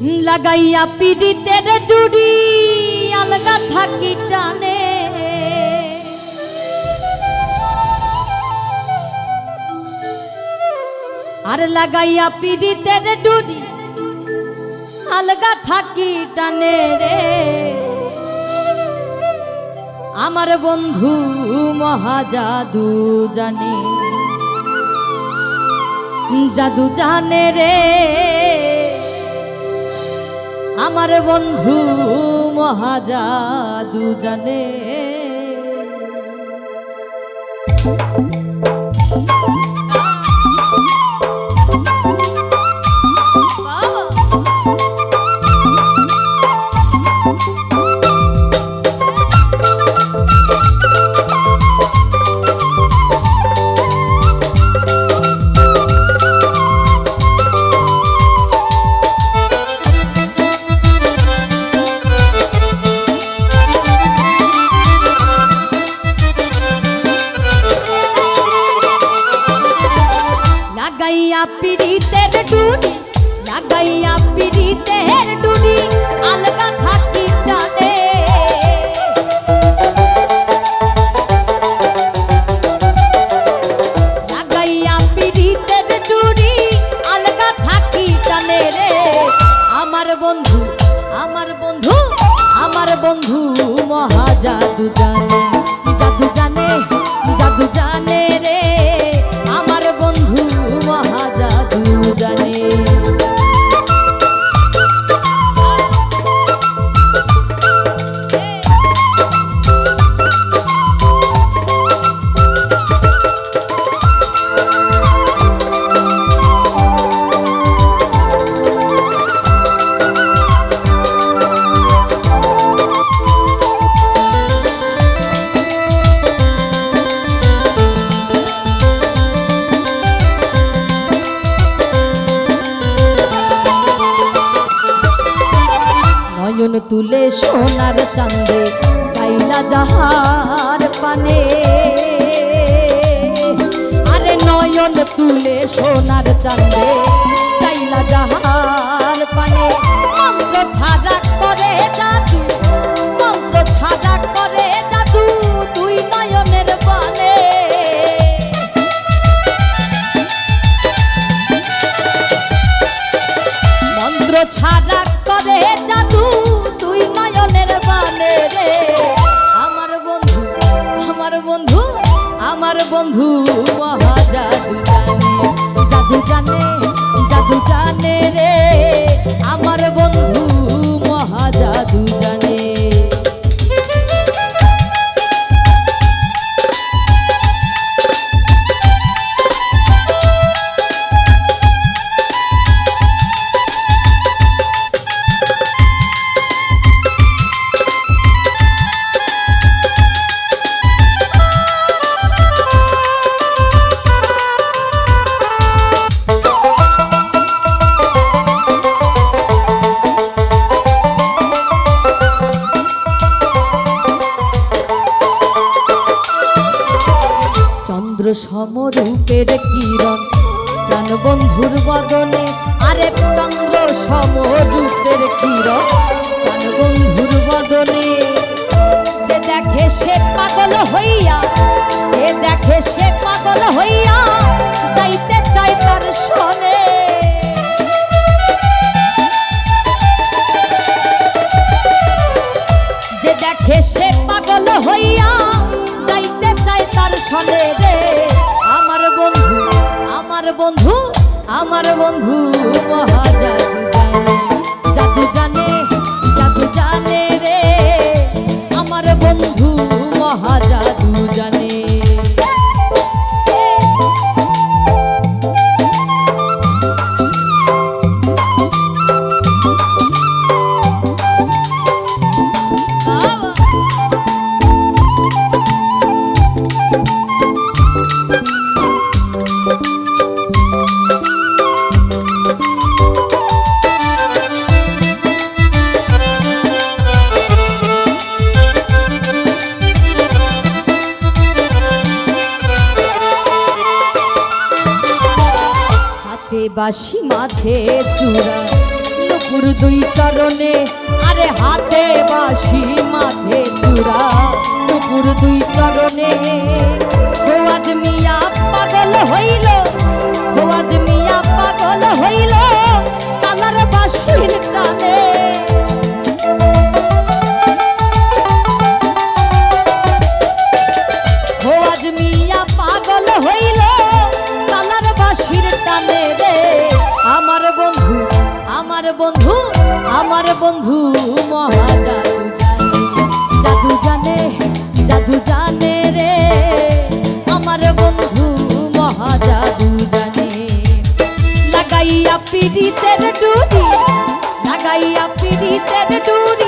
লাগাইয়া পিড়িতের ডুরি আলগা থাকি টানে, আর লাগাইয়া পিড়িতের ডুরি আলগা থাকি টানে রে আমার বন্ধু মহাজাদু জানে, জাদু জানে রে আমার বন্ধু মহাজাদু জানে। লাগাইয়া পিড়িতের ডুরি, লাগাইয়া পিড়িতের ডুরি আলগা থাকি টানে, লাগাইয়া পিড়িতের ডুরি আলগা থাকি টানে রে আমার বন্ধু, আমার বন্ধু, আমার বন্ধু মহাজাদু জানে, জাদু জানে, জাদু জানে রে আমার বন্ধু মহাজাদু জানে। নয়ন তুলে সোনার চাঁদে চাইলা যাহার পানে, আরে নয়ন তুলে সোনার চাঁদে চাইলা যাহার পানে, মন্ত্র ছাড়া করে জাদু, মন্ত্র ছাড়া করে জাদু দুই নয়নের বানে, মন্ত্র ছাড়া করে জাদু তুই নয়নের বানে রে আমার বন্ধু, আমার বন্ধু, আমার বন্ধু মহাজাদু জানে, জাদু জানে, জাদু জানে রে আমার বন্ধু মহাজাদু জানে। চন্দ্র সমরূপের কিরণ প্রাণ বন্ধুর বদনে, আরে চন্দ্র সমরূপের কিরণ প্রাণ বন্ধুর বদনে, যে দেখে সে পাগল হইয়া, যে দেখে সে পাগল হইয়া যাইতে চায় তার শোনে, যে দেখে সে পাগল হইয়া যাইতে চায় তার শোনে রে আমার বন্ধু, আমার বন্ধু, আমার বন্ধু মহাজাদু জানে, জাদু জানে, জাদু জানে রে আমার বন্ধু মহাজাদু জানে। বাঁশি মাথে চূড়া নুপুর দুই চরণে আরে হাতে বাঁশি মাথে চূড়া নুপুর দুই চরণে খোয়াজ মিয়া পাগল হইল খোয়াজ মিয়া পাগল হইল তালার বাঁশির টানে খোয়াজ মিয়া পাগল হইল তালার বাঁশির টানে রে আমার বন্ধু আমার বন্ধু আমার বন্ধু মহা জাদু জানে জাদু জানে রে আমার বন্ধু মহা জাদু জানে লাগাইয়া পিড়িতের ডুরি লাগাইয়া পিড়িতের ডুরি